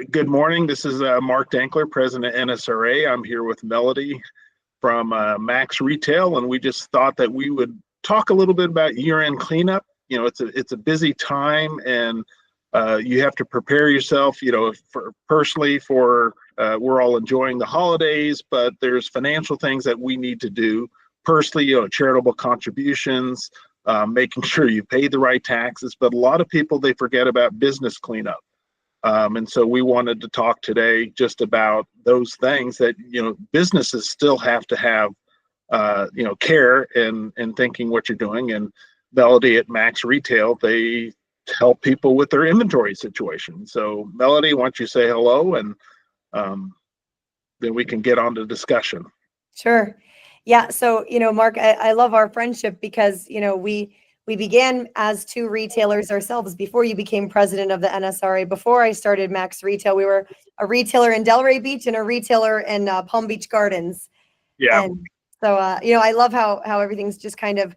Good morning. This is Mark Denkler, President of NSRA. I'm here with Melodie from Max Retail, and we just thought that we would talk a little bit about year-end cleanup. You know, it's a busy time, and you have to prepare yourself. You know, for personally, for we're all enjoying the holidays, but there's financial things that we need to do personally. You know, charitable contributions, making sure you pay the right taxes. But a lot of people, they forget about business cleanup. And so we wanted to talk today just about those things that, you know, businesses still have to have, you know, care and thinking what you're doing. And Melodie at Max Retail, they help people with their inventory situation. So Melodie, why don't you say hello, and then we can get on to discussion. Sure. Yeah. So, you know, Mark, I love our friendship because, you know, we began as two retailers ourselves before you became president of the NSRA. Before I started Max Retail, we were a retailer in Delray Beach and a retailer in Palm Beach Gardens. Yeah. And so, you know, I love how everything's just kind of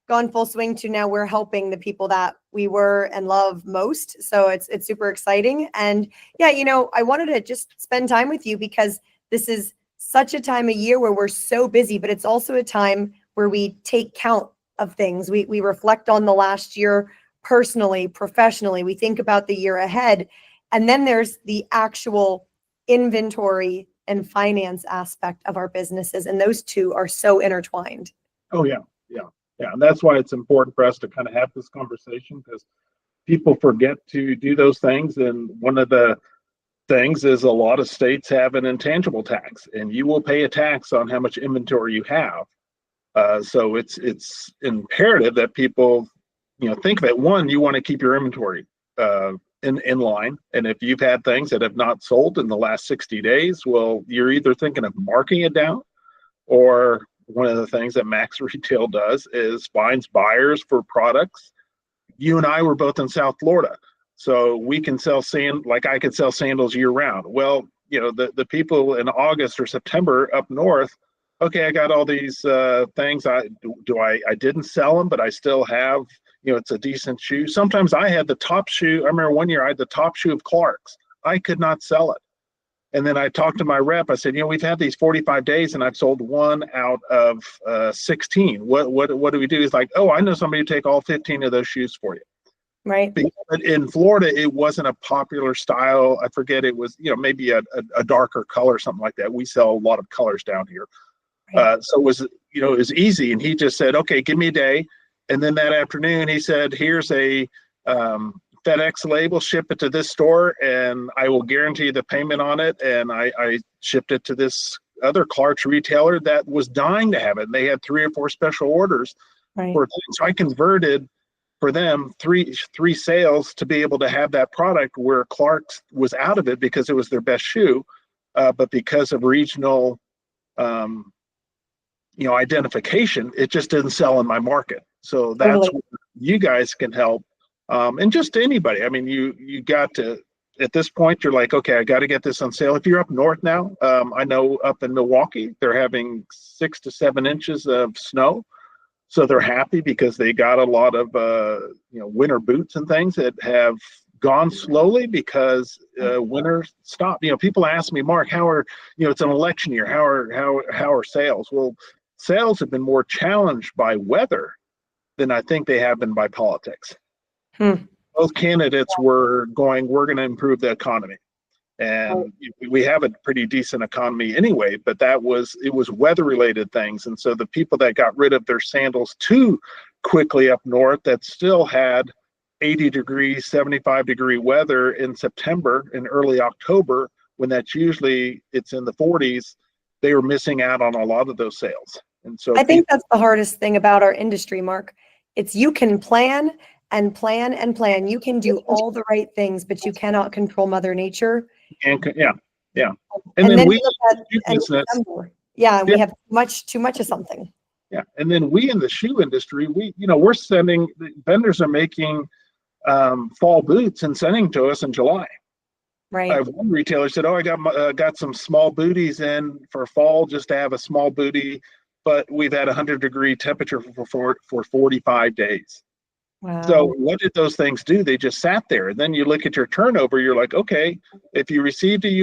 gone full swing to now we're helping the people that we were and love most. So it's super exciting. And yeah, you know, I wanted to just spend time with you because this is such a time of year where we're so busy, but it's also a time where we take count of things. We reflect on the last year personally, professionally. We think about the year ahead. And then there's the actual inventory and finance aspect of our businesses. And those two are so intertwined. Oh, yeah. And that's why it's important for us to kind of have this conversation, because people forget to do those things. And one of the things is a lot of states have an intangible tax, and you will pay a tax on how much inventory you have. So it's imperative that people, you know, think of it. One, you want to keep your inventory in line, and if you've had things that have not sold in the last 60 days, well, you're either thinking of marking it down, or one of the things that Max Retail does is finds buyers for products. You and I were both in South Florida, so we can sell like I could sell sandals year round. Well, you know, the people in August or September up north, okay, I got all these things. I didn't sell them, but I still have, you know, it's a decent shoe. Sometimes I had the top shoe. I remember one year I had the top shoe of Clark's. I could not sell it. And then I talked to my rep. I said, you know, we've had these 45 days and I've sold one out of 16. What do we do? He's like, oh, I know somebody to take all 15 of those shoes for you. Right. But in Florida, it wasn't a popular style. I forget, it was, you know, maybe a darker color, something like that. We sell a lot of colors down here. So it was, you know, it was easy. And he just said, okay, give me a day. And then that afternoon, he said, here's a FedEx label, ship it to this store, and I will guarantee the payment on it. And I shipped it to this other Clark's retailer that was dying to have it. And they had 3 or 4 special orders for things. So I converted for them three sales to be able to have that product where Clark's was out of it because it was their best shoe. But because of regional you know, identification, it just didn't sell in my market. So that's where you guys can help. And just anybody. I mean, you got to, at this point, you're like, okay, I got to get this on sale. If you're up north now, I know up in Milwaukee, they're having 6 to 7 inches of snow. So they're happy because they got a lot of, you know, winter boots and things that have gone slowly because winter stopped. You know, people ask me, Mark, how are, you know, it's an election year. How are sales? Well, sales have been more challenged by weather than I think they have been by politics. Both candidates were going, we're going to improve the economy. And we have a pretty decent economy anyway, but it was weather related things. And so the people that got rid of their sandals too quickly up north that still had 80 degrees, 75-degree weather in September and early October, when that's usually it's in the 40s, they were missing out on a lot of those sales. And so I think that's the hardest thing about our industry, Mark. It's you can plan and plan and plan. You can do all the right things, but you cannot control Mother Nature. And yeah. And then we we have too much of something. Yeah. And then we in the shoe industry, we're sending, vendors are making fall boots and sending to us in July. Right. I have one retailer said, oh, I got some small booties in for fall, just to have a small booty, but we've had 100-degree temperature for 45 days. So Wow. what did those things do? They just sat there. And then you look at your turnover, you're like, okay, if you received it,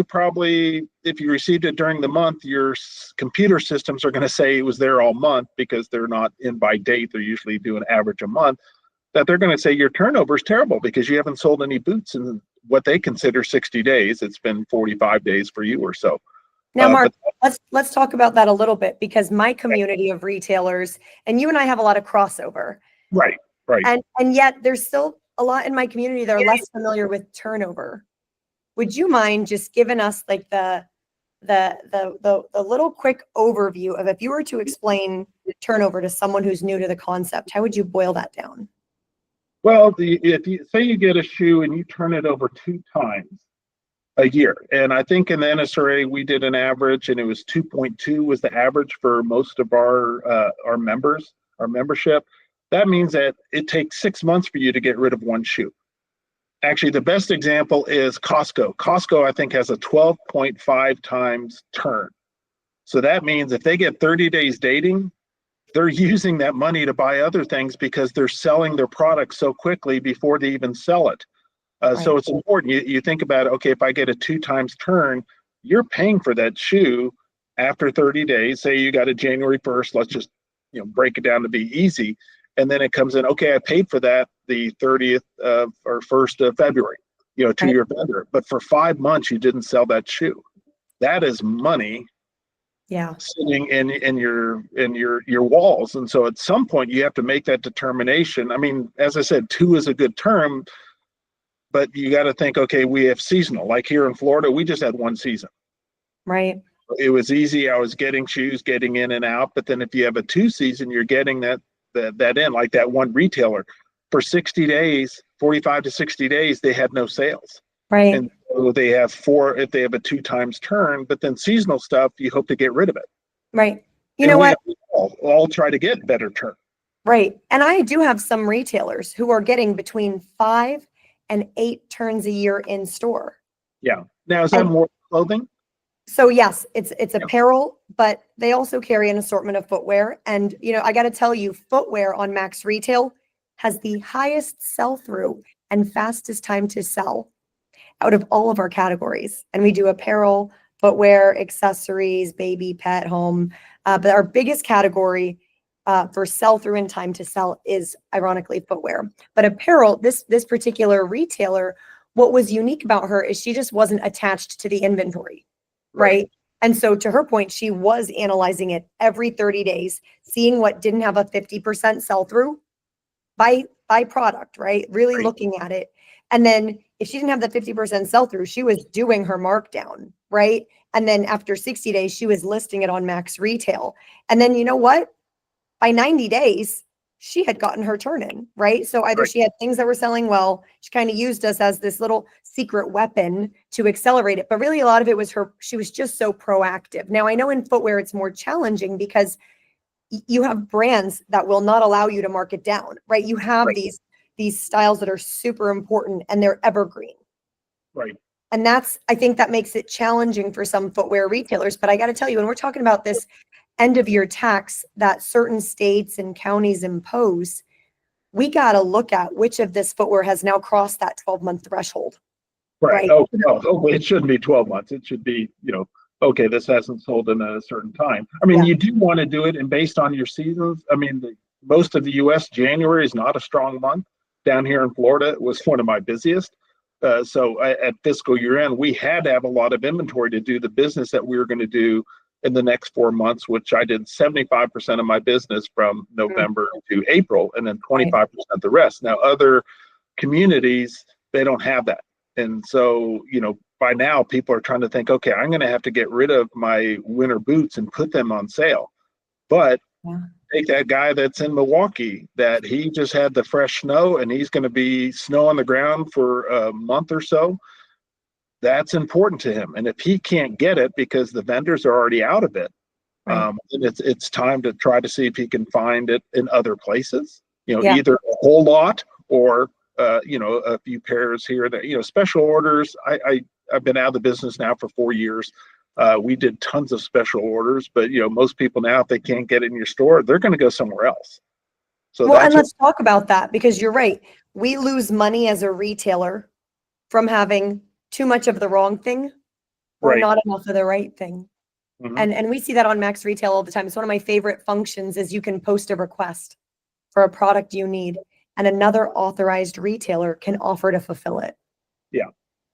if you received it during the month, your computer systems are going to say it was there all month because they're not in by date. They're usually do an average a month. That they're going to say your turnover is terrible because you haven't sold any boots in what they consider 60 days. It's been 45 days for you or so. Now, Mark, But let's talk about that a little bit, because my community of retailers, and you and I have a lot of crossover, right, right. and yet there's still a lot in my community that are less familiar with turnover. Would you mind just giving us like the little quick overview of, if you were to explain turnover to someone who's new to the concept, how would you boil that down? Well, if you say you get a shoe and you turn it over 2 times a year, and I think in the NSRA we did an average, and it was 2.2 was the average for most of our members, our membership. That means that it takes 6 months for you to get rid of one shoe. Actually, the best example is Costco. Costco, I think, has a 12.5 times turn. So that means if they get 30 days dating, they're using that money to buy other things because they're selling their products so quickly before they even sell it. So Right. it's important. You think about, okay, if I get a 2 times turn, you're paying for that shoe after 30 days. Say you got it January 1st, let's just break it down to be easy. And then it comes in, okay, I paid for that the 30th of or 1st of February, 2 year vendor. But for 5 months, you didn't sell that shoe. That is money Yeah. sitting in your walls. And so at some point you have to make that determination. I mean, as I said, 2 is a good term, but you got to think, okay, we have seasonal. Like here in Florida, we just had one season. Right. It was easy. I was getting shoes, getting in and out. But then if you have a 2 season, you're getting that in, like that one retailer for 60 days, 45 to 60 days, they had no sales. Right. And so they have 4 if they have a 2 times turn, but then seasonal stuff, you hope to get rid of it. Right. You And know we what? all try to get better turn. Right. And I do have some retailers who are getting between 5 and 8 turns a year in store. Yeah. Now, is that And more clothing? so yes, it's Yeah. apparel, but they also carry an assortment of footwear. And I got to tell you, footwear on Max Retail has the highest sell-through and fastest time to sell out of all of our categories. And we do apparel, footwear, accessories, baby, pet, home. But our biggest category for sell-through and time to sell is ironically footwear. But apparel, this particular retailer, what was unique about her is she just wasn't attached to the inventory, right? And so to her point, she was analyzing it every 30 days, seeing what didn't have a 50% sell-through by product, right? Really looking at it. And then if she didn't have the 50% sell-through, she was doing her markdown, right? And then after 60 days, she was listing it on Max Retail. And then you know what? By 90 days, she had gotten her turn in, right? So either she had things that were selling well, she kind of used us as this little secret weapon to accelerate it. But really, a lot of it was she was just so proactive. Now, I know in footwear, it's more challenging because you have brands that will not allow you to mark it down, right? You have these styles that are super important and they're evergreen. Right. And I think that makes it challenging for some footwear retailers. But I got to tell you, when we're talking about this end of year tax that certain states and counties impose, we got to look at which of this footwear has now crossed that 12-month threshold. Right. Oh, no, it shouldn't be 12 months. It should be, okay, this hasn't sold in a certain time. I mean, you do want to do it, and based on your seasons, I mean, most of the U.S., January is not a strong month. Down here in Florida, it was one of my busiest. So at fiscal year end, we had to have a lot of inventory to do the business that we were going to do in the next 4 months, which I did 75% of my business from November to April, and then 25% the rest. Now, other communities, they don't have that. And so, by now people are trying to think, okay, I'm going to have to get rid of my winter boots and put them on sale. But take that guy that's in Milwaukee, that he just had the fresh snow and he's going to be snow on the ground for a month or so. That's important to him. And if he can't get it because the vendors are already out of it, then it's time to try to see if he can find it in other places, either a whole lot or a few pairs here that, special orders. I've been out of the business now for 4 years. We did tons of special orders, but most people now, if they can't get it in your store, they're going to go somewhere else. So Well, and that's what, let's talk about that, because you're right. We lose money as a retailer from having too much of the wrong thing or right. not enough of the right thing. Mhm. And we see that on Max Retail all the time. It's one of my favorite functions is you can post a request for a product you need, and another authorized retailer can offer to fulfill it. Yeah.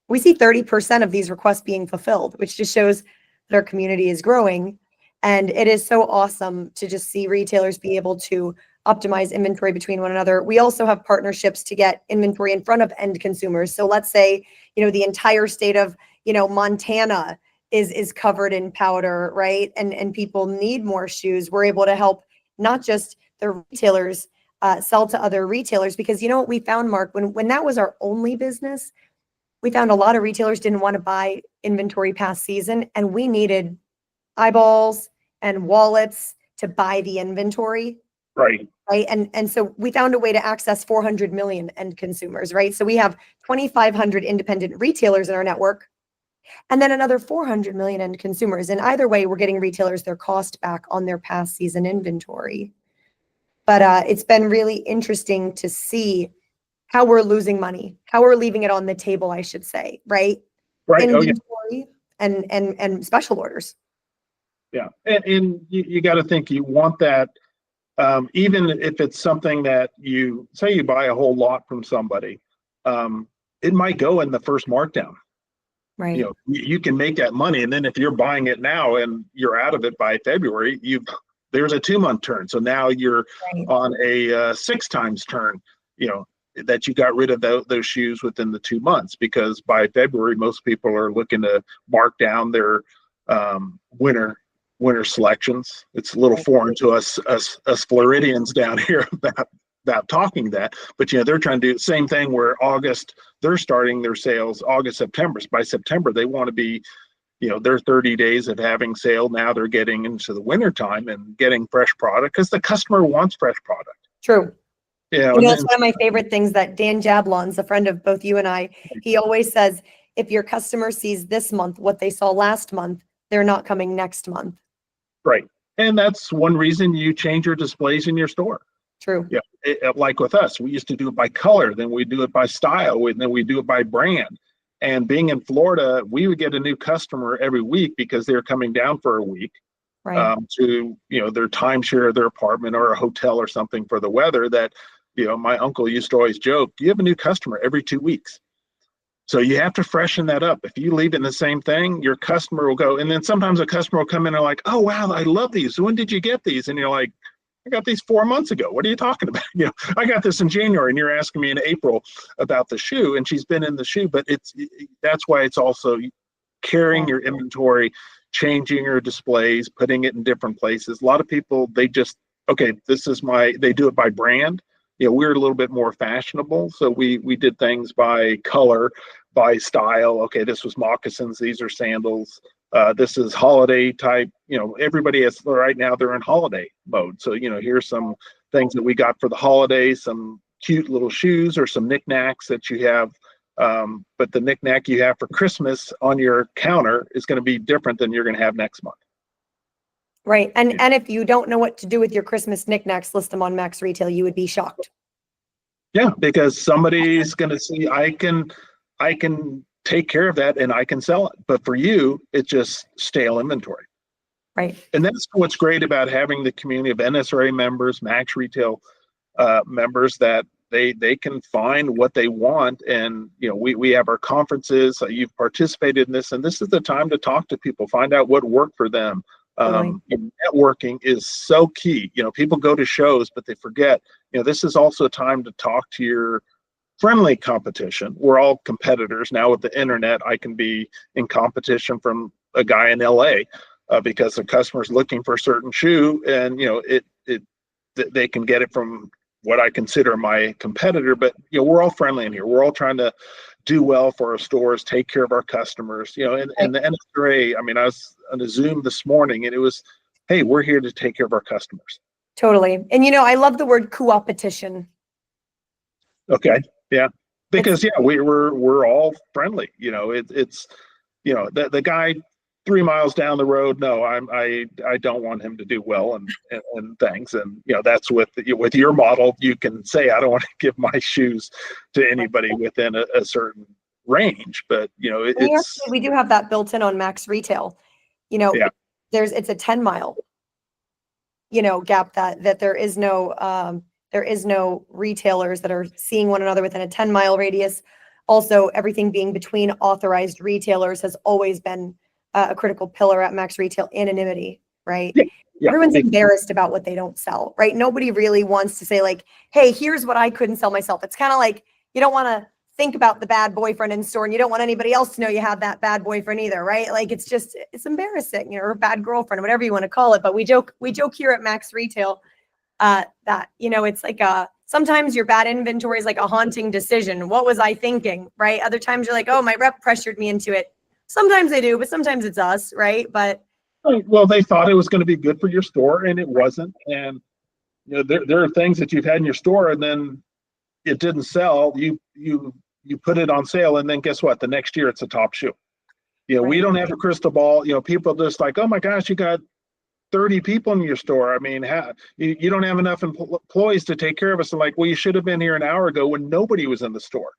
We see 30% of these requests being fulfilled, which just shows that our community is growing. And it is so awesome to just see retailers be able to optimize inventory between one another. We also have partnerships to get inventory in front of end consumers. So let's say, the entire state of, Montana is covered in powder, right? And people need more shoes. We're able to help not just the retailers sell to other retailers, because you know what we found, Mark, when that was our only business, we found a lot of retailers didn't want to buy inventory past season, and we needed eyeballs and wallets to buy the inventory, Right. right? And so we found a way to access 400 million end consumers, right? So we have 2,500 independent retailers in our network, and then another 400 million end consumers. And either way, we're getting retailers their cost back on their past season inventory. But it's been really interesting to see how we're losing money, how we're leaving it on the table, I should say, right? Right. Oh, yeah. Inventory and special orders. Yeah. And you got to think you want that, even if it's something that you say you buy a whole lot from somebody, it might go in the first markdown. Right. You can make that money. And then if you're buying it now and you're out of it by February, there's a 2-month turn. So now you're Right. on a 6 times turn, that you got rid of those shoes within the 2 months, because by February, most people are looking to mark down their winter selections. It's a little foreign to us Floridians down here about talking that, but they're trying to do the same thing where August they're starting their sales August, September. So by September they want to be, their 30 days of having sale. Now they're getting into the winter time and getting fresh product because the customer wants fresh product. True. Yeah, It's one of my favorite things that Dan Jablon's a friend of both you and I. He always says, if your customer sees this month what they saw last month, they're not coming next month. right. And that's one reason you change your displays in your store. True. Yeah, like with us, we used to do it by color, then we do it by style, and then we do it by brand. And being in Florida, we would get a new customer every week because they're coming down for a week, Right. to their timeshare of their apartment or a hotel or something for the weather. That my uncle used to always joke, you have a new customer every 2 weeks. So you have to freshen that up. If you leave it in the same thing, your customer will go. And then sometimes a customer will come in and like, oh, wow, I love these. When did you get these? And you're like, I got these 4 months ago. What are you talking about? I got this in January, and you're asking me in April about the shoe, and she's been in the shoe. But that's why it's also carrying your inventory, changing your displays, putting it in different places. A lot of people, they just, okay, they do it by brand. We're a little bit more fashionable. So we did things by color, by style. Okay, this was moccasins. These are sandals. This is holiday type. Everybody has right now, they're in holiday mode. So, here's some things that we got for the holidays, some cute little shoes or some knickknacks that you have. But the knickknack you have for Christmas on your counter is going to be different than you're going to have next month. Right. And if you don't know what to do with your Christmas knickknacks, list them on Max Retail. You would be shocked. Yeah, because somebody's going to see, I can take care of that and I can sell it. But for you, it's just stale inventory. Right. And that's what's great about having the community of NSRA members, Max Retail members, that they can find what they want. And we have our conferences. You've participated in this, and this is the time to talk to people, find out what worked for them. Totally. Networking is so key. People go to shows, but they forget. This is also a time to talk to your friendly competition. We're all competitors now with the internet. I can be in competition from a guy in LA because the customer's looking for a certain shoe, and they can get it from what I consider my competitor. But we're all friendly in here. We're all trying to do well for our stores, take care of our customers. And the NSRA. I mean, I was on a Zoom this morning, and it was, hey, we're here to take care of our customers. Totally. And I love the word co-opetition. Okay. Yeah. Because we're all friendly. It's the guy 3 miles down the road, no, I don't want him to do well and things. And that's with your model, you can say I don't want to give my shoes to anybody within a certain range, but it's we do have that built in on Max Retail. Yeah. It's a 10-mile gap that there is no retailers that are seeing one another within a 10-mile radius. Also, everything being between authorized retailers has always been a critical pillar at Max Retail. Anonymity, right? Yeah. Everyone's embarrassed about what they don't sell, right? Nobody really wants to say like, hey, here's what I couldn't sell myself. It's kind of like you don't want to think about the bad boyfriend in store, and you don't want anybody else to know you have that bad boyfriend either, right? Like it's embarrassing, or a bad girlfriend, or whatever you want to call it. But we joke here at Max Retail that it's like sometimes your bad inventory is like a haunting decision. What was I thinking, right? Other times you're like, oh, my rep pressured me into it. Sometimes they do, but sometimes it's us, right? But well, they thought it was going to be good for your store, and it wasn't. And there are things that you've had in your store, and then it didn't sell. You put it on sale, and then guess what? The next year, it's a top shoe. Right. We don't have a crystal ball. People just like, oh my gosh, you got 30 people in your store. I mean, you don't have enough employees to take care of us. And like, well, you should have been here an hour ago when nobody was in the store.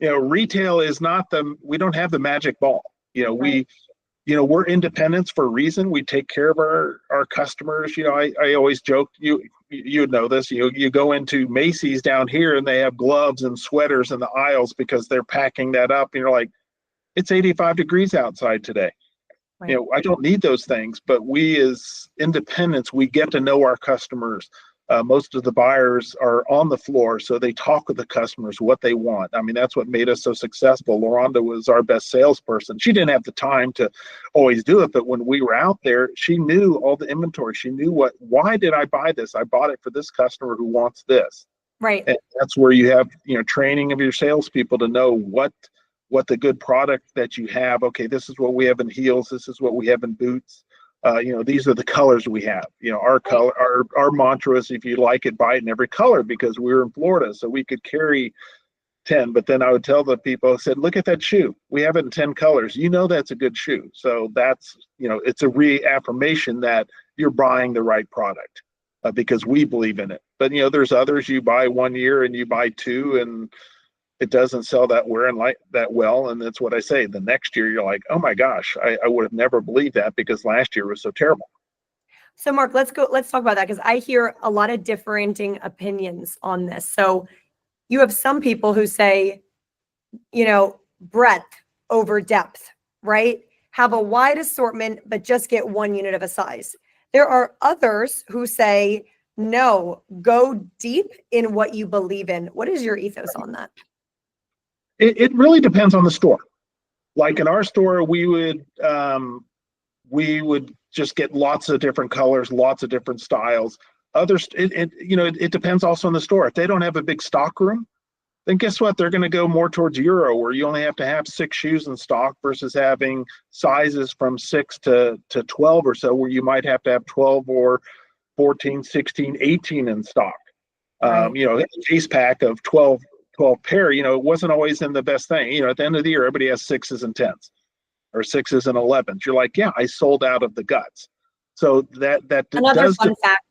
Retail is not we don't have the magic ball. Right. We're independents for a reason. We take care of our customers. I always joke, you know this, you go into Macy's down here and they have gloves and sweaters in the aisles because they're packing that up. And you're like, it's 85 degrees outside today. Right. I don't need those things, but we as independents, we get to know our customers. Most of the buyers are on the floor, so they talk with the customers what they want. I mean, that's what made us so successful. LaRonda was our best salesperson. She didn't have the time to always do it, but when we were out there, she knew all the inventory. She knew why did I buy this? I bought it for this customer who wants this. Right. And that's where you have, training of your salespeople to know what the good product that you have. Okay, this is what we have in heels. This is what we have in boots. These are the colors we have. Our color, our mantra is, if you like it, buy it in every color, because we were in Florida, so we could carry 10. But then I would tell the people, I said, look at that shoe. We have it in 10 colors. That's a good shoe. So that's, it's a reaffirmation that you're buying the right product because we believe in it. But, there's others, you buy 1 year and you buy 2 and it doesn't sell that well. And that's what I say. The next year you're like, oh my gosh, I would have never believed that because last year was so terrible. So Mark, let's talk about that, because I hear a lot of differing opinions on this. So you have some people who say, breadth over depth, right? Have a wide assortment, but just get 1 unit of a size. There are others who say, no, go deep in what you believe in. What is your ethos on that? It really depends on the store. Like in our store, we would just get lots of different colors, lots of different styles. Others, it depends also on the store. If they don't have a big stock room, then guess what? They're going to go more towards Euro, where you only have to have 6 shoes in stock versus having sizes from 6 to 12 or so, where you might have to have 12 or 14, 16, 18 in stock. Right. A case pack of 12 pair, it wasn't always in the best thing. At the end of the year, everybody has 6s and 10s or 6s and 11s. You're like, yeah, I sold out of the guts. So that another fun fact,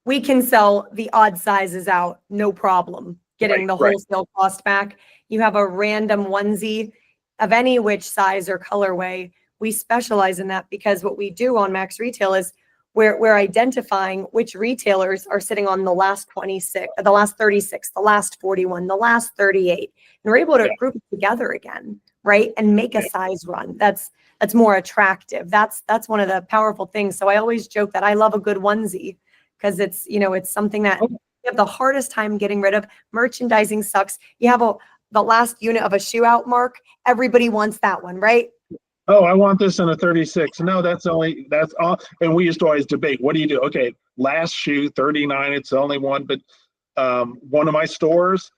we can sell the odd sizes out, no problem, getting the wholesale cost back. You have a random onesie of any which size or colorway. We specialize in that because what we do on Max Retail is we're identifying which retailers are sitting on the last 26, the last 36, the last 41, the last 38. And we're able to group it together again, right? And make a size run that's more attractive. That's one of the powerful things. So I always joke that I love a good onesie because it's, it's something that you have the hardest time getting rid of. Merchandising sucks. You have the last unit of a shoe out, Mark. Everybody wants that one, right? Oh, I want this in a 36. No, that's all. And we used to always debate, what do you do? Okay, last shoe, 39, it's the only one. But one of my stores,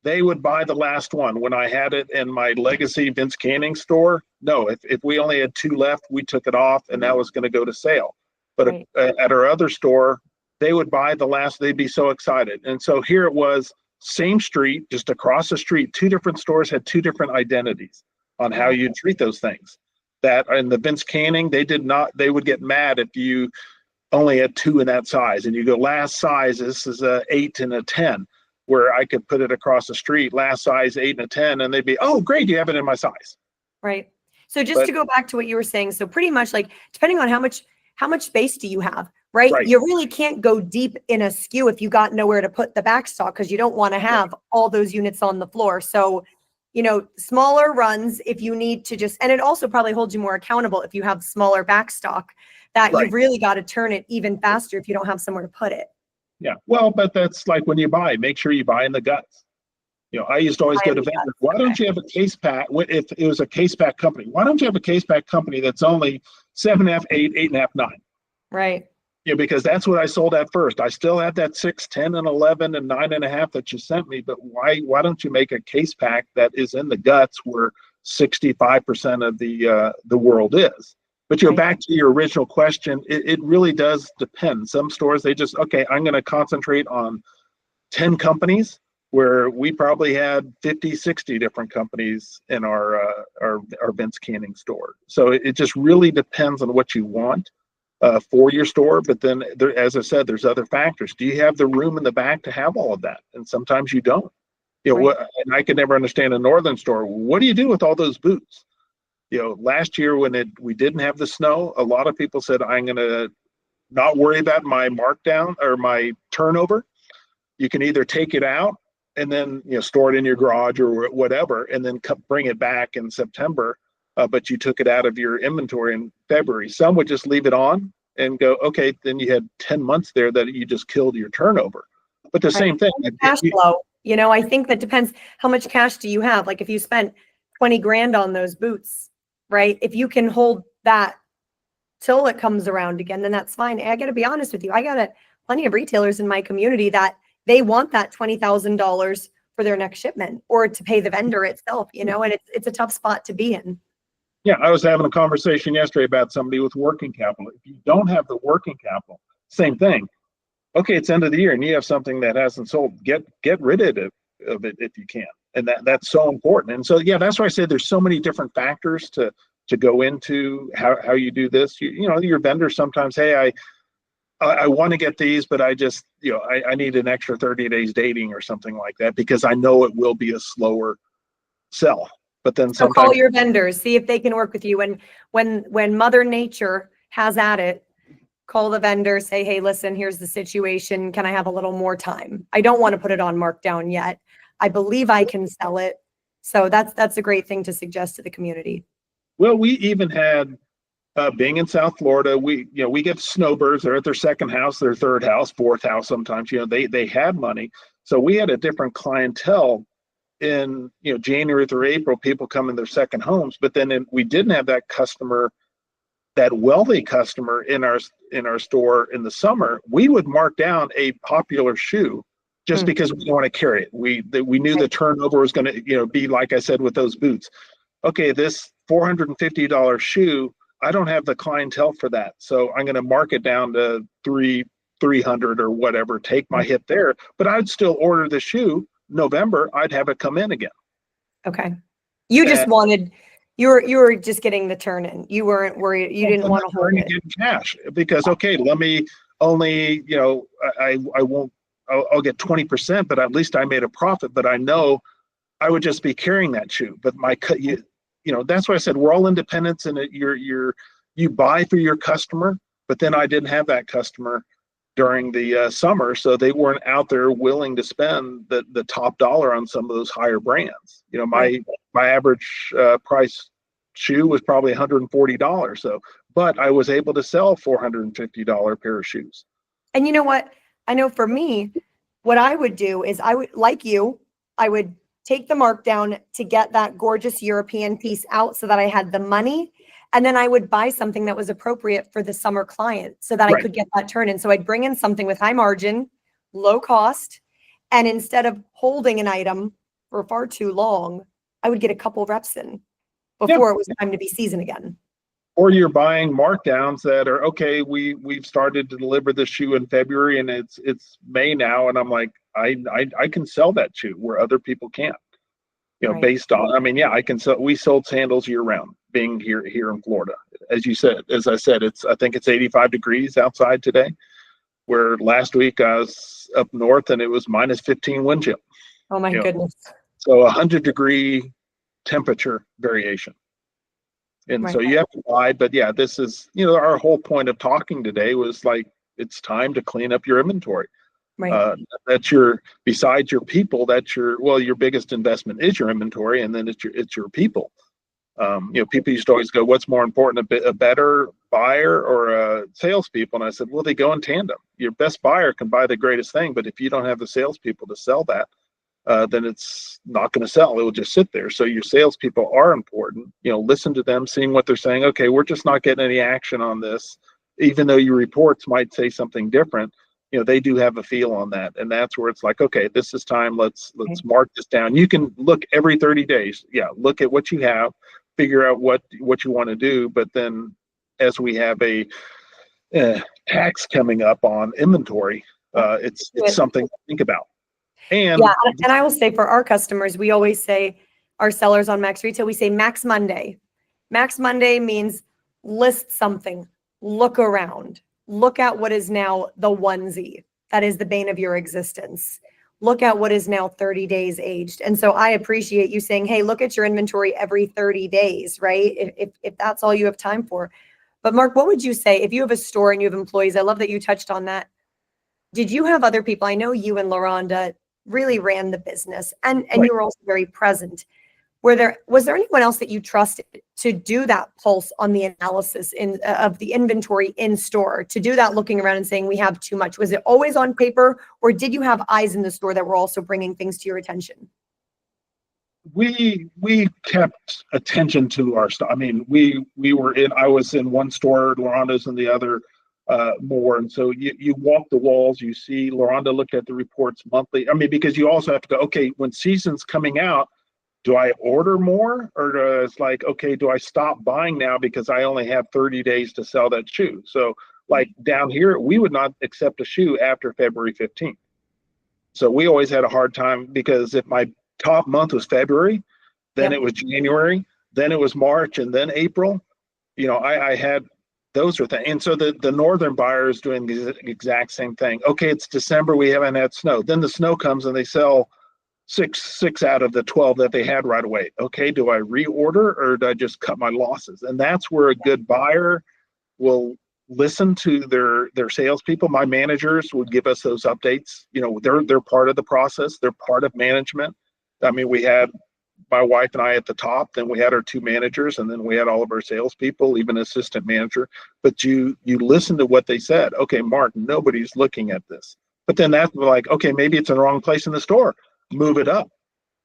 they would buy the last one. When I had it in my legacy Vince Canning store, no, if we only had 2 left, we took it off and that was going to go to sale. But at our other store, they would buy the last, they'd be so excited. And so here it was, same street, just across the street, 2 different stores had 2 different identities on how you treat those things. that in the Vince Canning, they would get mad if you only had 2 in that size. And you go, last size, this is a 8 and a 10, where I could put it across the street, last size 8 and a 10, and they'd be, oh, great, you have it in my size. Right. So just to go back to what you were saying, so pretty much like depending on how much space do you have, right? You really can't go deep in a SKU if you got nowhere to put the backstock, because you don't want to have all those units on the floor. So, smaller runs if you need to and it also probably holds you more accountable if you have smaller backstock, that you've really got to turn it even faster if you don't have somewhere to put it. Yeah. Well, but that's like when you buy, make sure you buy in the guts. I used to always go to vendors. Why don't you have a case pack? If it was a case pack company, why don't you have a case pack company that's only 7.5, 8, 8.5, 9? Right. Because that's what I sold at first. I still have that 6, 10, and 11, and 9.5 that you sent me. But why don't you make a case pack that is in the guts where 65% of the world is? But back to your original question, it really does depend. Some stores, they just, okay, I'm going to concentrate on 10 companies, where we probably had 50, 60 different companies in our Vince Canning store. So it just really depends on what you want for your store. But then, as I said, there's other factors. Do you have the room in the back to have all of that? And sometimes you don't. And I could never understand a northern store. What do you do with all those boots? Last year when we didn't have the snow, a lot of people said, I'm going to not worry about my markdown or my turnover. You can either take it out and then store it in your garage or whatever, and then bring it back in September. But you took it out of your inventory in February. Some would just leave it on and go, okay, then you had 10 months there that you just killed your turnover. But the same thing. Cash flow. I think that depends. How much cash do you have? Like if you spent 20 grand on those boots, right? If you can hold that till it comes around again, then that's fine. I got to be honest with you. I got plenty of retailers in my community that they want that $20,000 for their next shipment or to pay the vendor itself, and it's a tough spot to be in. Yeah, I was having a conversation yesterday about somebody with working capital. If you don't have the working capital, same thing. Okay, it's end of the year and you have something that hasn't sold. Get rid of it if you can, and that's so important. And so that's why I say there's so many different factors to go into how you do this. Your vendors sometimes, hey, I want to get these, but I just, I need an extra 30 days dating or something like that, because I know it will be a slower sell. But then sometimes call your vendors, see if they can work with you. And when Mother Nature has at it, call the vendor, say, hey, listen, here's the situation. Can I have a little more time? I don't want to put it on markdown yet. I believe I can sell it. So that's a great thing to suggest to the community. Well, we even had, being in South Florida, we get snowbirds. They're at their second house, their third house, fourth house. Sometimes, they had money. So we had a different clientele in, January through April, people come in their second homes, but then we didn't have that customer, that wealthy customer in our store in the summer. We would mark down a popular shoe just because we didn't want to carry it. We knew the turnover was going to, be like I said with those boots. Okay, this $450 shoe, I don't have the clientele for that. So I'm going to mark it down to 300 or whatever, take my hit there, but I'd still order the shoe. November, I'd have it come in again. Okay. You just wanted, you were just getting the turn in. You weren't worried. You didn't want to hold it. Get cash because, okay, let me only, I'll get 20%, but at least I made a profit, but I know I would just be carrying that shoe. But that's why I said we're all independents, and you buy for your customer, but then I didn't have that customer during the summer, so they weren't out there willing to spend the top dollar on some of those higher brands. My average price shoe was probably $140. So, but I was able to sell $450 pair of shoes. And you know what? I know for me, what I would do is I would take the markdown to get that gorgeous European piece out so that I had the money. And then I would buy something that was appropriate for the summer client so that I could get that turn in. So I'd bring in something with high margin, low cost. And instead of holding an item for far too long, I would get a couple reps in before it was time to be season again. Or you're buying markdowns that are, okay, we've started to deliver the shoe in February and it's May now. And I'm like, I can sell that shoe where other people can't. Based on, I can sell, we sold sandals year round. being here in Florida. As I said, I think it's 85 degrees outside today, where last week I was up north and it was minus 15 wind chill. Oh my goodness. So 100-degree temperature variation. And Right. so you have to buy, but yeah, this is, our whole point of talking today was like, it's time to clean up your inventory. Right. Besides your people, your biggest investment is your inventory, and then it's your people. People used to always go, what's more important, a better buyer or a salespeople? And I said, well, they go in tandem. Your best buyer can buy the greatest thing, but if you don't have the salespeople to sell that, then it's not going to sell. It will just sit there. So your salespeople are important. Listen to them, seeing what they're saying. Okay, we're just not getting any action on this, even though your reports might say something different. They do have a feel on that, and that's where it's like, okay, this is time. Let's mark this down. You can look every 30 days. Yeah, look at what you have, figure out what you want to do. But then, as we have a tax coming up on inventory, it's something to think about. And I will say for our customers, we always say, our sellers on Max Retail, we say Max Monday. Max Monday means list something, look around, look at what is now the onesie that is the bane of your existence. Look at what is now 30 days aged. And so I appreciate you saying, hey, look at your inventory every 30 days, right? If that's all you have time for. But Mark, what would you say if you have a store and you have employees? I love that you touched on that. Did you have other people? I know you and LaRonda really ran the business, and Right. you were also very present. Was there anyone else that you trusted to do that pulse on the analysis of the inventory in store, to do that looking around and saying we have too much? Was it always on paper, or did you have eyes in the store that were also bringing things to your attention? We kept attention to our stuff. I mean, I was in one store, LaRonda's in the other more. And so you walk the walls, you see LaRonda looked at the reports monthly. I mean, because you also have to go, okay, when season's coming out, do I order more? Or it's like, okay, do I stop buying now because I only have 30 days to sell that shoe? So like down here, we would not accept a shoe after February 15th. So we always had a hard time, because if my top month was February, then it was January, then it was March, and then April. I had those are things. And so the northern buyer is doing the exact same thing. Okay, it's December, we haven't had snow. Then the snow comes and they sell six out of the 12 that they had right away. Okay, do I reorder or do I just cut my losses? And that's where a good buyer will listen to their salespeople. My managers would give us those updates. They're part of the process. They're part of management. I mean, we had my wife and I at the top, then we had our two managers, and then we had all of our salespeople, even assistant manager. But you listen to what they said. Okay, Mark, nobody's looking at this. But then that's like, okay, maybe it's in the wrong place in the store. Move it up.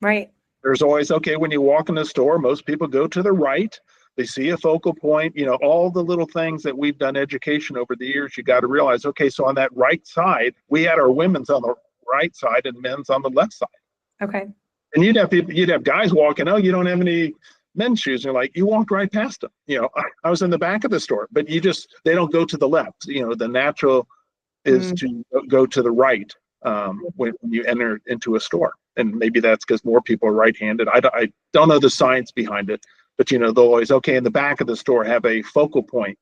Right. There's always, okay, when you walk in the store, most people go to the right. They see a focal point, all the little things that we've done education over the years. You got to realize, okay, so on that right side, we had our women's on the right side and men's on the left side. Okay. And you'd have guys walking, oh, you don't have any men's shoes. And you're like, you walked right past them. I was in the back of the store, but they don't go to the left. The natural is to go to the right when you enter into a store. And maybe that's because more people are right-handed. I don't know the science behind it, but they'll always, okay, in the back of the store have a focal point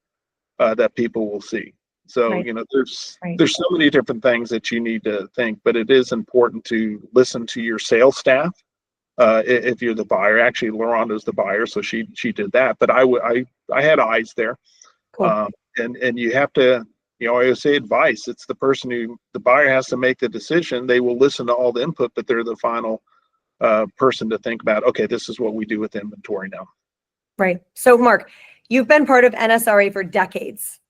that people will see. So, Right. There's so many different things that you need to think, but it is important to listen to your sales staff. If you're the buyer, actually, LaRonda's the buyer, so she did that. But I had eyes there. Cool. And you have to, I always say advice. It's the buyer has to make the decision. They will listen to all the input, but they're the final person to think about, okay, this is what we do with inventory now. Right. So Mark, you've been part of NSRA for decades.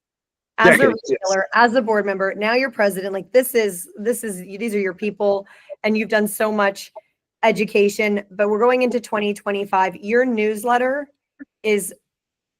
As a retailer, as a board member, now you're president. Like these are your people, and you've done so much education, but we're going into 2025. Your newsletter is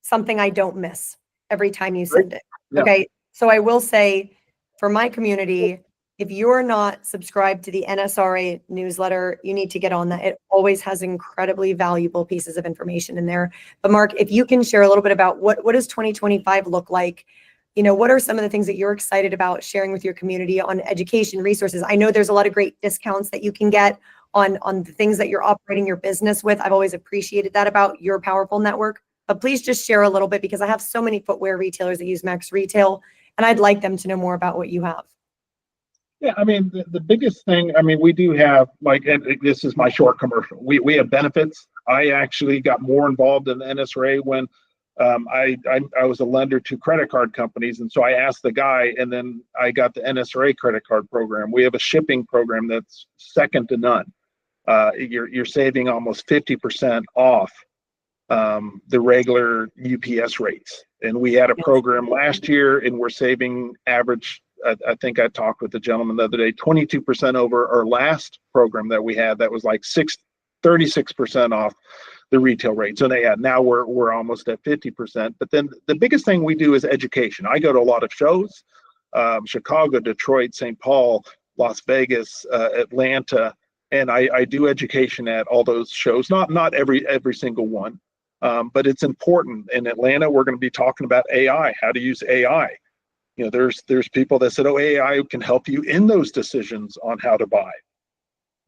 something I don't miss every time you send it. Yeah. Okay. So I will say, for my community, if you're not subscribed to the NSRA newsletter, you need to get on that. It always has incredibly valuable pieces of information in there. But Mark, if you can share a little bit about what does 2025 look like? What are some of the things that you're excited about sharing with your community on education resources? I know there's a lot of great discounts that you can get on the things that you're operating your business with. I've always appreciated that about your powerful network. but please just share a little bit, because I have so many footwear retailers that use Max Retail, and I'd like them to know more about what you have. Yeah, I mean, the biggest thing, I mean, we do have, like, and this is my short commercial. We have benefits. I actually got more involved in the NSRA when I was a lender to credit card companies. And so I asked the guy, and then I got the NSRA credit card program. We have a shipping program that's second to none. You're saving almost 50% off the regular UPS rates. And we had a program last year, and we're saving average, I think I talked with the gentleman the other day, 22% over our last program that we had that was like 36% off the retail rate. So now we're almost at 50%. But then the biggest thing we do is education. I go to a lot of shows, Chicago, Detroit, St. Paul, Las Vegas, Atlanta, and I do education at all those shows. Not every single one, but it's important. In Atlanta, we're going to be talking about AI, how to use AI. You know, there's people that said, oh, AI can help you in those decisions on how to buy.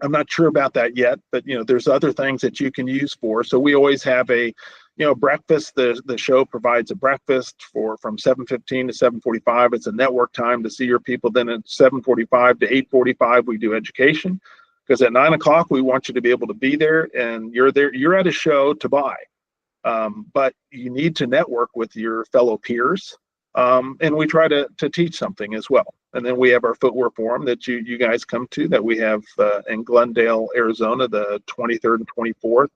I'm not sure about that yet, but you know, there's other things that you can use for. So we always have a, breakfast. The show provides a breakfast from 7:15 to 7:45. It's a network time to see your people. Then at 7:45 to 8:45, we do education, because at 9 o'clock we want you to be able to be there, and you're there. You're at a show to buy, but you need to network with your fellow peers. And we try to teach something as well. And then we have our footwear forum that you guys come to, that we have in Glendale, Arizona, the 23rd and 24th.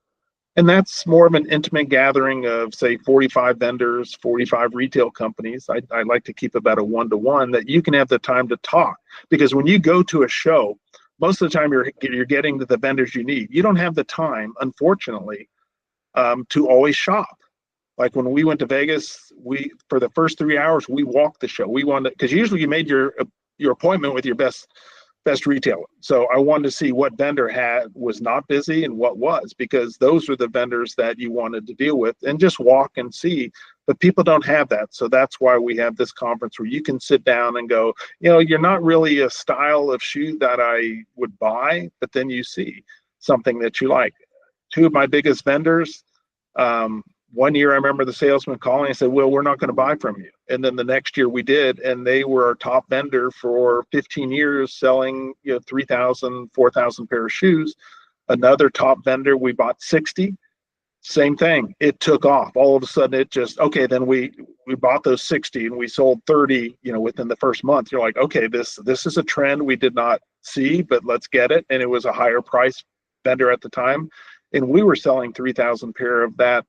And that's more of an intimate gathering of, say, 45 vendors, 45 retail companies. I like to keep about a 1-to-1 that you can have the time to talk. Because when you go to a show, most of the time you're getting to the vendors you need. You don't have the time, unfortunately, to always shop. Like when we went to Vegas, for the first 3 hours, we walked the show. We wanted, because usually you made your appointment with your best retailer. So I wanted to see what vendor was not busy and what was, because those were the vendors that you wanted to deal with, and just walk and see. But people don't have that. So that's why we have this conference where you can sit down and go, you're not really a style of shoe that I would buy, but then you see something that you like. Two of my biggest vendors, one year I remember the salesman calling and said, well, we're not going to buy from you. And then the next year we did, and they were our top vendor for 15 years, selling 3,000, 4,000 pair of shoes. Another top vendor, we bought 60. Same thing. It took off. All of a sudden it just, okay, then we bought those 60 and we sold 30, within the first month. You're like, okay, this is a trend we did not see, but let's get it. And it was a higher price vendor at the time. And we were selling 3,000 pair of that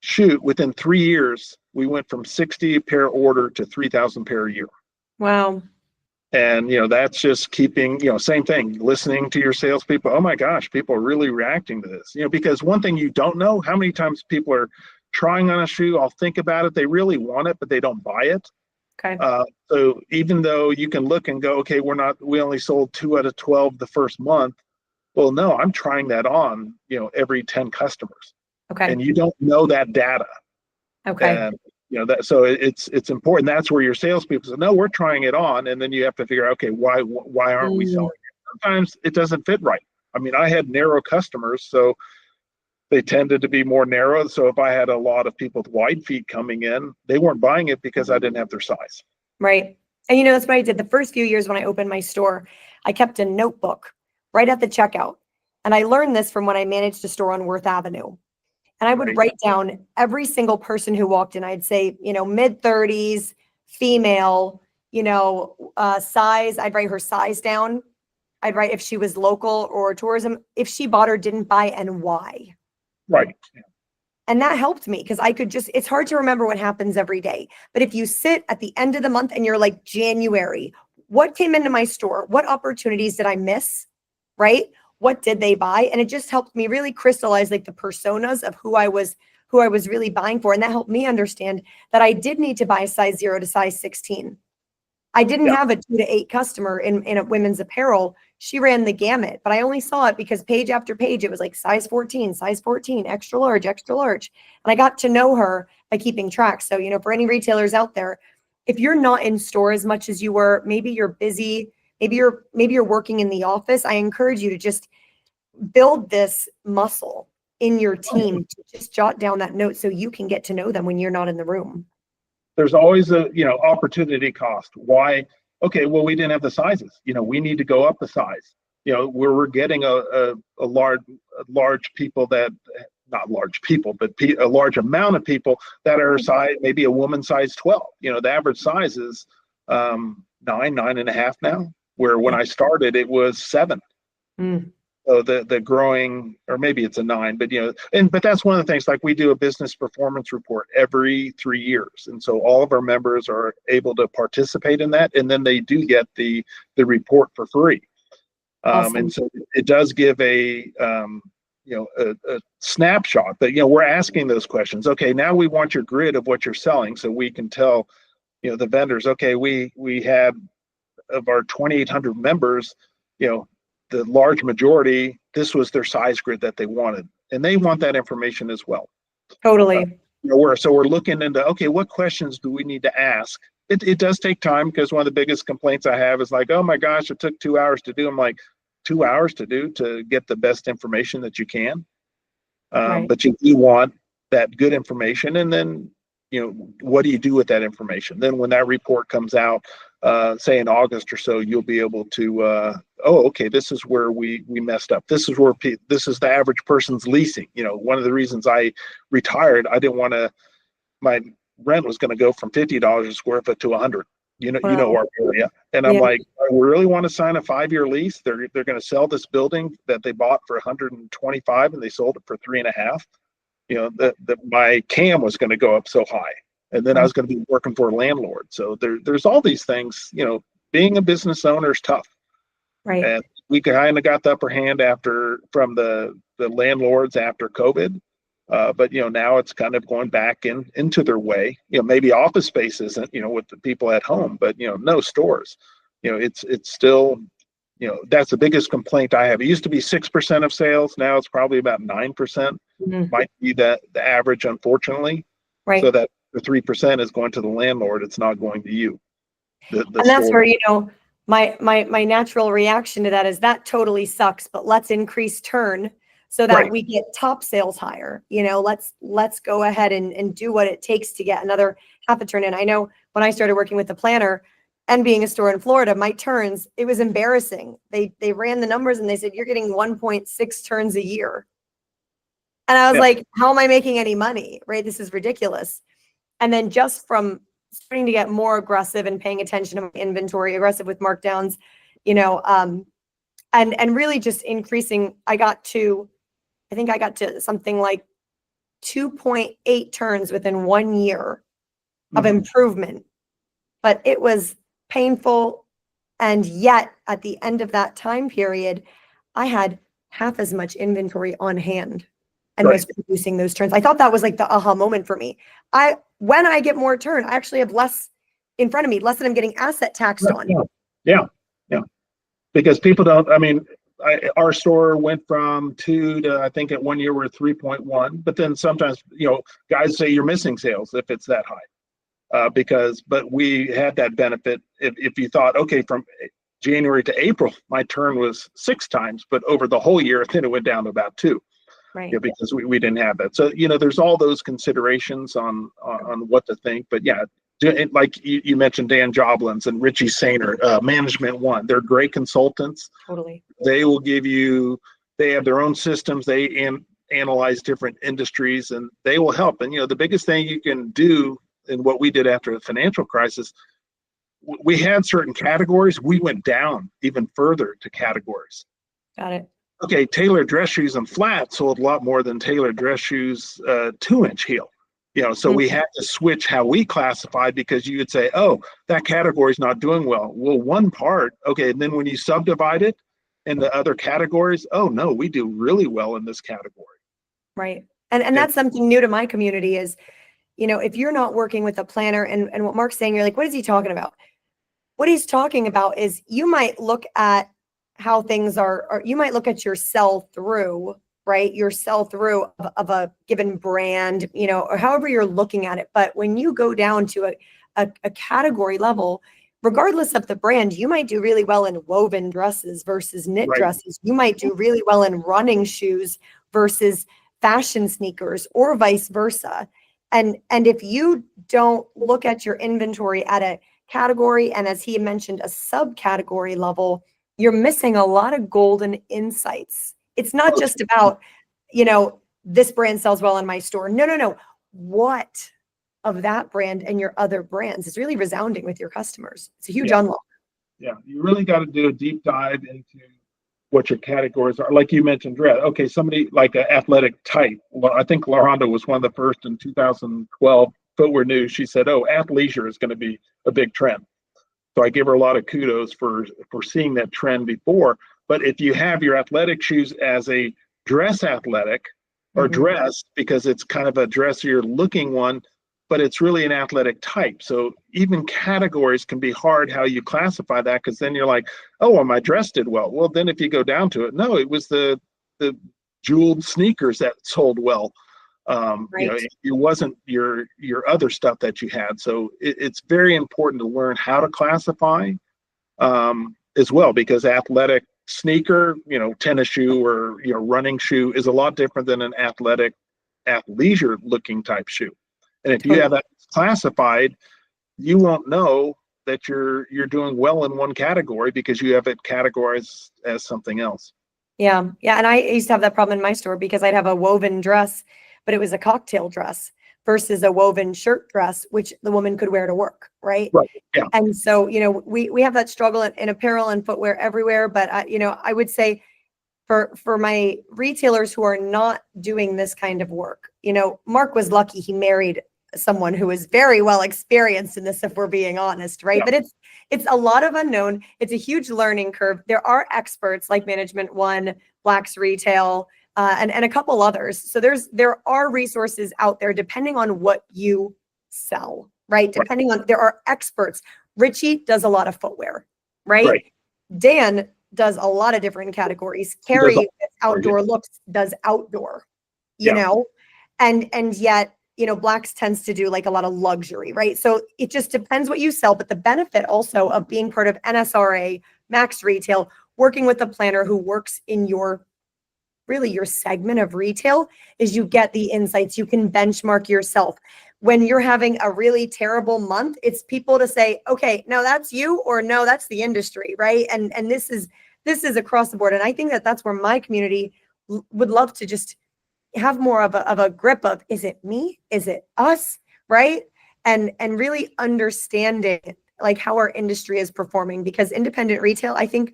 shoot. Within 3 years, we went from 60 pair order to 3,000 pair a year. Wow. And, that's just keeping, same thing, listening to your salespeople. Oh my gosh, people are really reacting to this, because one thing you don't know, how many times people are trying on a shoe, I'll think about it, they really want it, but they don't buy it. Okay. So even though you can look and go, okay, we only sold 2 out of 12 the first month. Well, no, I'm trying that on, every 10 customers. Okay. And you don't know that data. Okay. And, so it's important. That's where your salespeople say, no, we're trying it on. And then you have to figure out, okay, why aren't we selling it? Sometimes it doesn't fit right. I mean, I had narrow customers, so they tended to be more narrow. So if I had a lot of people with wide feet coming in, they weren't buying it because I didn't have their size. Right. And that's what I did the first few years when I opened my store. I kept a notebook right at the checkout. And I learned this from when I managed a store on Worth Avenue. And I would write down every single person who walked in. I'd say, mid-30s, female, size. I'd write her size down. I'd write if she was local or tourism, if she bought or didn't buy, and why. Right. And that helped me, because I could it's hard to remember what happens every day. But if you sit at the end of the month and you're like, January, what came into my store? What opportunities did I miss? Right? What did they buy? And it just helped me really crystallize like the personas of who I was really buying for. And that helped me understand that I did need to buy size 0 to size 16. I didn't have a 2 to 8 customer in a women's apparel. She ran the gamut, but I only saw it because page after page, it was like size 14, extra large. And I got to know her by keeping track. So, for any retailers out there, if you're not in store as much as you were, maybe you're busy, maybe you're working in the office, I encourage you to just build this muscle in your team to just jot down that note so you can get to know them when you're not in the room. There's always a, opportunity cost. Why? Okay, well, we didn't have the sizes. We need to go up the size. Where we're getting a large people that, not large people, but a large amount of people that are size, maybe a woman size 12. The average size is 9.5 now, where when I started, it was 7. So the growing, or maybe it's a 9, but but that's one of the things. Like, we do a business performance report every 3 years, and so all of our members are able to participate in that, and then they do get the report for free. Awesome. And so it does give a snapshot. But we're asking those questions. Okay, now we want your grid of what you're selling, so we can tell the vendors. Okay, we had, of our 2,800 members, the large majority, this was their size grid that they wanted, and they want that information as well. Totally. We're looking into, okay, what questions do we need to ask? It does take time, because one of the biggest complaints I have is like, oh my gosh, it took 2 hours to do. I'm like, 2 hours to do to get the best information that you can. Right. But you do want that good information, and then what do you do with that information? Then when that report comes out, say in August or so, you'll be able to, okay, this is where we messed up. This is where this is the average person's leasing. One of the reasons I retired, I didn't want to, my rent was going to go from $50 a square foot to 100. Wow. Our area, and I'm like, we really want to sign a 5-year lease. They're going to sell this building that they bought for 125, and they sold it for 3.5. My CAM was going to go up so high, and then I was going to be working for a landlord. So there's all these things. Being a business owner is tough, right? And we kind of got the upper hand from the landlords after COVID. But now it's kind of going back into their way. Maybe office space isn't with the people at home, but no stores. It's still, that's the biggest complaint I have. It used to be 6% of sales. Now it's probably about 9%. Might be the average, unfortunately. Right. So that the 3% is going to the landlord. It's not going to you. And that's where my natural reaction to that is that totally sucks. But let's increase turn, so that we get top sales higher. Let's go ahead and do what it takes to get another half a turn in. I know when I started working with the planner and being a store in Florida, my turns, it was embarrassing. They ran the numbers and they said, you're getting 1.6 turns a year. And I was like, how am I making any money? Right? This is ridiculous. And then just from starting to get more aggressive and paying attention to my inventory, aggressive with markdowns, and really just increasing, I think I got to something like 2.8 turns within 1 year of improvement. But it was painful. And yet at the end of that time period, I had half as much inventory on hand and was producing those turns. I thought that was like the aha moment for me. When I get more turn, I actually have less in front of me, less than I'm getting asset taxed on. Yeah. Because people don't, our store went from 2 to, I think at 1 year we're 3.1, but then sometimes, guys say you're missing sales if it's that high, but we had that benefit. If you thought, okay, from January to April, my turn was 6 times, but over the whole year, then it went down to about 2. Right. Because we didn't have that. So, there's all those considerations on what to think, but like you mentioned, Dan Joblin's and Richie Sainer, Management One, they're great consultants. Totally. They will they have their own systems. They analyze different industries, and they will help. And, the biggest thing you can do, and what we did after the financial crisis, we had certain categories. We went down even further to categories. Got it. Okay, tailored dress shoes and flat sold a lot more than tailored dress shoes 2-inch heel. So we had to switch how we classified, because you would say, oh, that category is not doing well. Well, one part, okay, and then when you subdivide it into other categories, oh no, we do really well in this category. Right. And that's something new to my community is, if you're not working with a planner, and what Mark's saying, you're like, what is he talking about? What he's talking about is you might look at how things are, or you might look at your sell through, right? Your sell through of a given brand, or however you're looking at it. But when you go down to a category level, regardless of the brand, you might do really well in woven dresses versus knit dresses. You might do really well in running shoes versus fashion sneakers or vice versa. And if you don't look at your inventory at a category, and as he mentioned, a subcategory level, you're missing a lot of golden insights. It's not just about, this brand sells well in my store. No. What of that brand and your other brands is really resounding with your customers. It's a huge unlock. Yeah, you really got to do a deep dive into what your categories are. Like you mentioned, dress. Okay, somebody like an athletic type. Well, I think LaRonda was one of the first in 2012 Footwear News. She said, "Oh, athleisure is going to be a big trend." So I give her a lot of kudos for seeing that trend before. But if you have your athletic shoes as a dress athletic or dress, because it's kind of a dressier looking one, but it's really an athletic type. So even categories can be hard how you classify that, because then you're like, oh, well, my dress did well. Well, then if you go down to it, no, it was the jeweled sneakers that sold well. It wasn't your other stuff that you had. So it's very important to learn how to classify as well, because athletic sneaker, tennis shoe or running shoe is a lot different than an athletic athleisure looking type shoe. And if you have that classified, you won't know that you're doing well in one category because you have it categorized as something else. Yeah. And I used to have that problem in my store because I'd have a woven dress, but it was a cocktail dress versus a woven shirt dress, which the woman could wear to work. Right. Yeah. And so, we have that struggle in apparel and footwear everywhere. But, I would say for my retailers who are not doing this kind of work, Mark was lucky he married someone who is very well experienced in this, if we're being honest, right? But it's a lot of unknown. It's a huge learning curve. There are experts like Management One, Black's Retail, and a couple others. So there are resources out there depending on what you sell, right? Depending on, there are experts. Richie does a lot of footwear, right? Dan does a lot of different categories. Carrie outdoor looks, does outdoor, and yet, Black's tends to do like a lot of luxury, right? So it just depends what you sell. But the benefit also of being part of NSRA, Max Retail, working with a planner who works in your segment of retail, is you get the insights. You can benchmark yourself. When you're having a really terrible month, it's people to say, okay, no, that's you, or no, that's the industry, right? And this is across the board. And I think that's where my community would love to just have more of a grip of, is it me? Is it us? Right. And really understanding like how our industry is performing, because independent retail, I think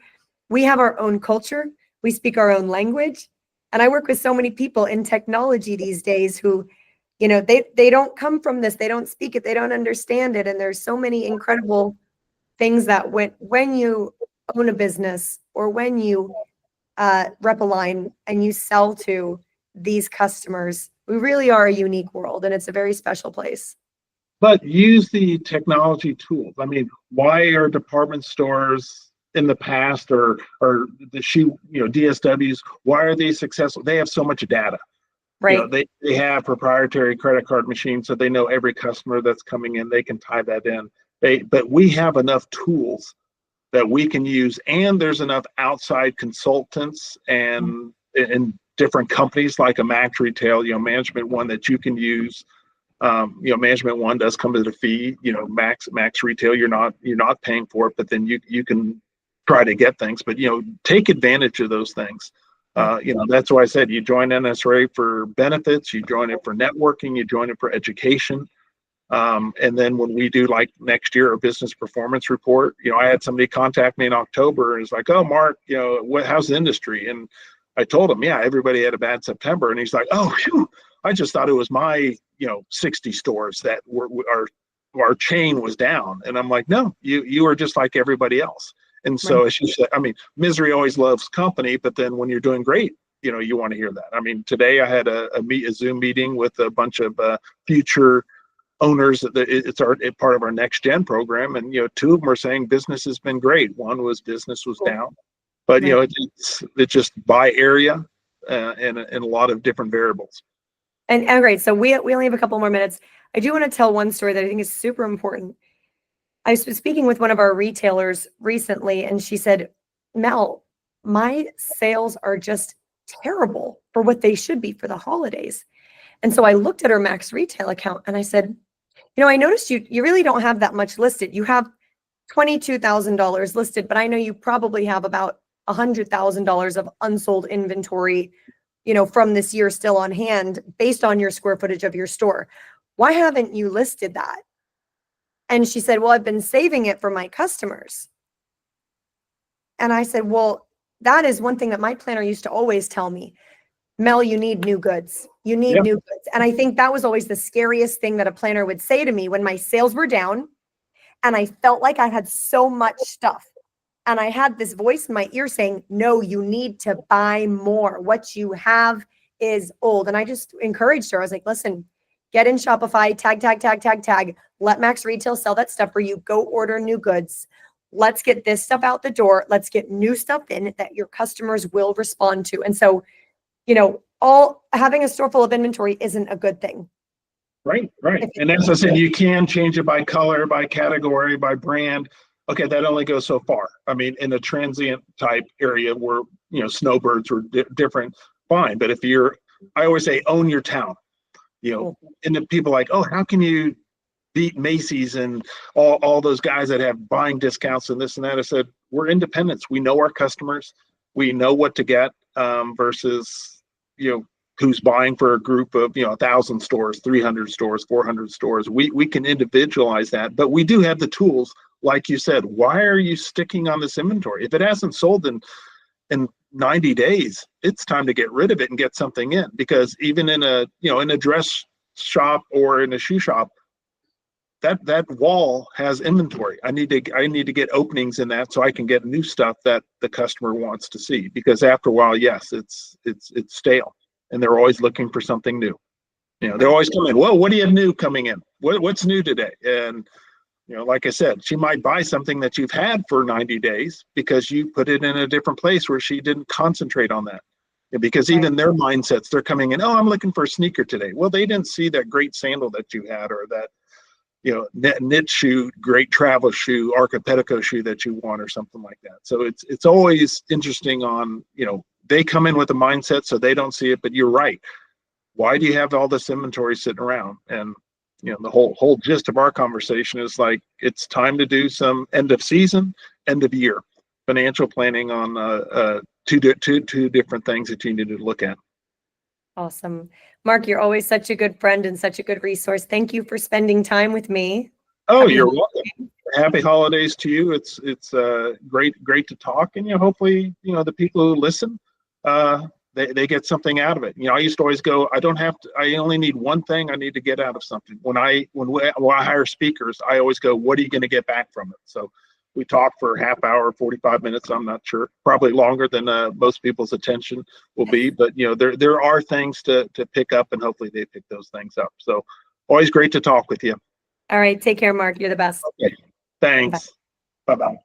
we have our own culture. We speak our own language. And I work with so many people in technology these days who, they don't come from this. They don't speak it. They don't understand it. And there's so many incredible things that when you own a business or when you rep a line and you sell to these customers, we really are a unique world, and it's a very special place. But use the technology tools. I mean, why are department stores in the past or the shoe, DSWs, why are they successful? They have so much data. Right. They have proprietary credit card machines, so they know every customer that's coming in. They can tie that in. But we have enough tools that we can use, and there's enough outside consultants and different companies like a Max Retail, Management One, that you can use. Management One does come at a fee. Max Retail, you're not paying for it, but then you can try to get things. But take advantage of those things. That's why I said you join NSRA for benefits, you join it for networking, you join it for education. And then when we do, like next year, a business performance report, I had somebody contact me in October and it's like, oh, Mark, how's the industry? And I told him, yeah, everybody had a bad September. And he's like, oh, phew, I just thought it was my, 60 stores that our chain was down. And I'm like, no, you are just like everybody else. And so as you said, I mean, misery always loves company, but then when you're doing great, you want to hear that. I mean, today I had a Zoom meeting with a bunch of future owners. It's part of our next gen program. And, two of them are saying business has been great. One was business was down, but it's just by area and a lot of different variables. And great. So we only have a couple more minutes. I do want to tell one story that I think is super important. I was speaking with one of our retailers recently, and she said, Mel, my sales are just terrible. for what they should be for the holidays. And so I looked at her max retail account and I said, I noticed you really don't have that much listed. You have $22,000 listed, but I know you probably have about $100,000 of unsold inventory, from this year still on hand based on your square footage of your store. Why haven't you listed that? And she said, well, I've been saving it for my customers. And I said, well, that is one thing that my planner used to always tell me. Mel, you need new goods. You need new goods. And I think that was always the scariest thing that a planner would say to me when my sales were down and I felt like I had so much stuff. And I had this voice in my ear saying, no, you need to buy more. What you have is old. And I just encouraged her. I was like, listen, get in Shopify, tag. Let Max Retail sell that stuff for you. Go order new goods. Let's get this stuff out the door. Let's get new stuff in that your customers will respond to. And so, all having a store full of inventory isn't a good thing. Right. And as I said, you can change it by color, by category, by brand. Okay, that only goes so far. I mean, in a transient type area where, snowbirds are different, fine. But I always say, own your town, and the people like, oh, how can you beat Macy's and all those guys that have buying discounts and this and that? I said, we're independents. We know our customers. We know what to get versus, who's buying for a group of, 1,000 stores, 300 stores, 400 stores. We can individualize that, but we do have the tools. Like you said, why are you sticking on this inventory? If it hasn't sold in 90 days, it's time to get rid of it and get something in, because even in a dress shop or in a shoe shop, that wall has inventory. I need to get openings in that so I can get new stuff that the customer wants to see, because after a while, yes, it's stale and they're always looking for something new. They're always coming, whoa, what do you have new coming in? What's new today? And like I said, she might buy something that you've had for 90 days because you put it in a different place where she didn't concentrate on that. Because even their mindsets, they're coming in, oh, I'm looking for a sneaker today. Well, they didn't see that great sandal that you had, or that, knit shoe, great travel shoe, Archipelago shoe that you want, or something like that. So it's always interesting on, they come in with a mindset so they don't see it, but you're right. Why do you have all this inventory sitting around? And the whole gist of our conversation is like, it's time to do some end of season, end of year financial planning on two different things that you need to look at. Awesome. Mark, you're always such a good friend and such a good resource. Thank you for spending time with me. Oh, you're welcome. Happy holidays to you. It's great to talk, and hopefully the people who listen they get something out of it. I used to always go, I only need one thing I need to get out of something. When I hire speakers, I always go, what are you going to get back from it? So we talk for a half hour, 45 minutes. I'm not sure, probably longer than most people's attention will be, but there are things to pick up, and hopefully they pick those things up. So always great to talk with you. All right. Take care, Mark. You're the best. Okay. Thanks. Bye-bye.